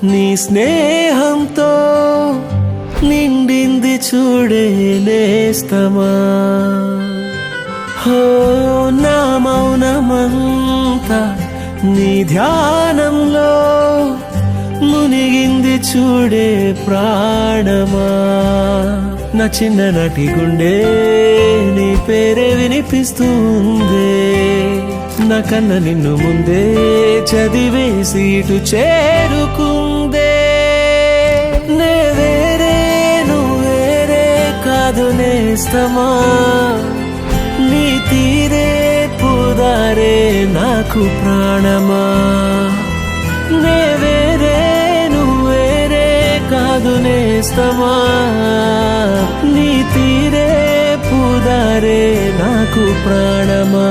నీ స్నేహంతో నిండింది చూడే నేస్తమా. హో నా మౌనమంతా నీ ధ్యానంలో మునిగింది చూడే ప్రాణమా. నా చిన్ననాటి గుండె నీ పేరే వినిపిస్తుంది. నా కన్న నిన్ను ముందే చదివేసి ఇటు చేరుకుందే. నే వేరే నువ్వేరే కాదు నేస్తమా. నీ తీరే పుదారే నాకు ప్రాణమా. నే వేరే నువ్వేరే కాదు నేస్తమా. నీ తీరే పుదారే నాకు ప్రాణమా.